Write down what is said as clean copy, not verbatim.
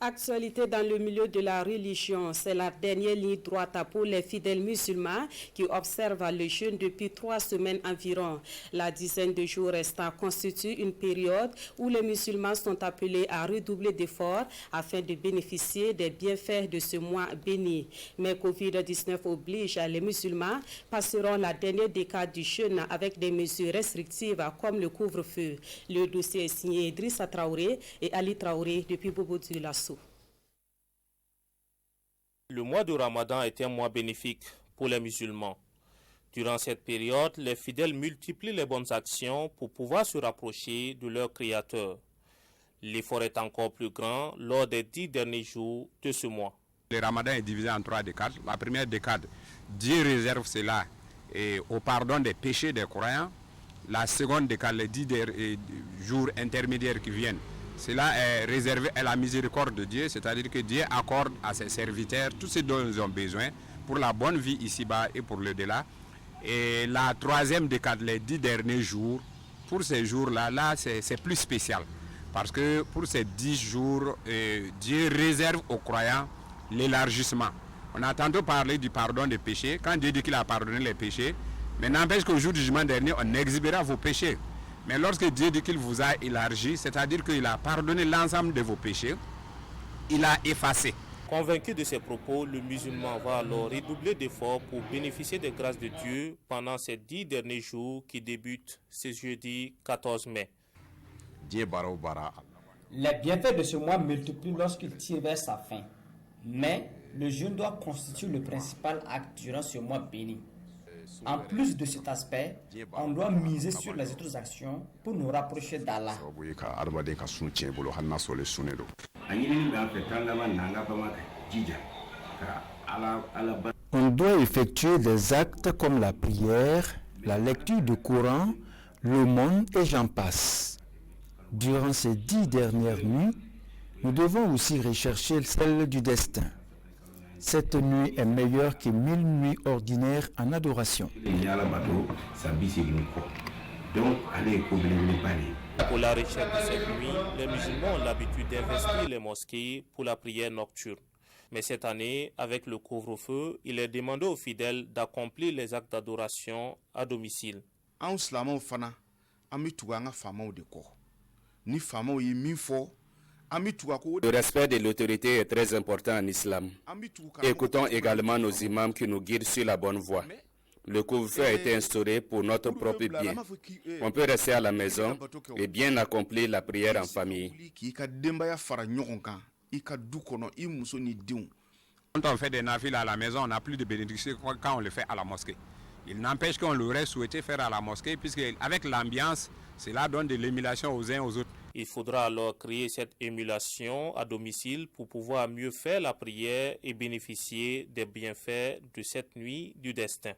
Actualité dans le milieu de la religion, c'est la dernière ligne droite pour les fidèles musulmans qui observent le jeûne depuis 3 semaines environ. La dizaine de jours restants constitue une période où les musulmans sont appelés à redoubler d'efforts afin de bénéficier des bienfaits de ce mois béni. Mais Covid-19 oblige, les musulmans passeront la dernière décade du jeûne avec des mesures restrictives comme le couvre-feu. Le dossier est signé Idrissa Traoré et Ali Traoré depuis Bobo-Dioulasso. Le mois de Ramadan est un mois bénéfique pour les musulmans. Durant cette période, les fidèles multiplient les bonnes actions pour pouvoir se rapprocher de leur Créateur. L'effort est encore plus grand lors des 10 derniers jours de ce mois. Le Ramadan est divisé en 3 décades. La première décade, Dieu réserve cela au pardon des péchés des croyants. La seconde décade, les 10 jours intermédiaires qui viennent, cela est réservé à la miséricorde de Dieu, c'est-à-dire que Dieu accorde à ses serviteurs tout ce dont ils ont besoin pour la bonne vie ici-bas et pour le-delà. Et la troisième décade, les 10 derniers jours, pour ces jours-là, c'est plus spécial. Parce que pour ces 10 jours, Dieu réserve aux croyants l'élargissement. On a tantôt parlé du pardon des péchés. Quand Dieu dit qu'il a pardonné les péchés, mais n'empêche qu'au jour du jugement dernier, on exhibera vos péchés. Mais lorsque Dieu dit qu'il vous a élargi, c'est-à-dire qu'il a pardonné l'ensemble de vos péchés, il a effacé. Convaincu de ces propos, le musulman va alors redoubler d'efforts pour bénéficier des grâces de Dieu pendant ces 10 derniers jours qui débutent ce jeudi 14 mai. Les bienfaits de ce mois multiplient lorsqu'il tire vers sa fin. Mais le jeûne doit constituer le principal acte durant ce mois béni. En plus de cet aspect, on doit miser sur les autres actions pour nous rapprocher d'Allah. On doit effectuer des actes comme la prière, la lecture du Coran, l'aumône et j'en passe. Durant ces 10 dernières nuits, nous devons aussi rechercher celle du destin. Cette nuit est meilleure que 1000 nuits ordinaires en adoration. Pour la recherche de cette nuit, les musulmans ont l'habitude d'investir les mosquées pour la prière nocturne. Mais cette année, avec le couvre-feu, il est demandé aux fidèles d'accomplir les actes d'adoration à domicile. Le respect de l'autorité est très important en islam. Écoutons également nos imams qui nous guident sur la bonne voie. Le couvre-feu a été instauré pour notre propre bien. On peut rester à la maison et bien accomplir la prière en famille. Quand on fait des nafils à la maison, on n'a plus de bénédiction quand on le fait à la mosquée. Il n'empêche qu'on l'aurait souhaité faire à la mosquée, puisque avec l'ambiance, cela donne de l'émulation aux uns aux autres. Il faudra alors créer cette émulation à domicile pour pouvoir mieux faire la prière et bénéficier des bienfaits de cette nuit du destin.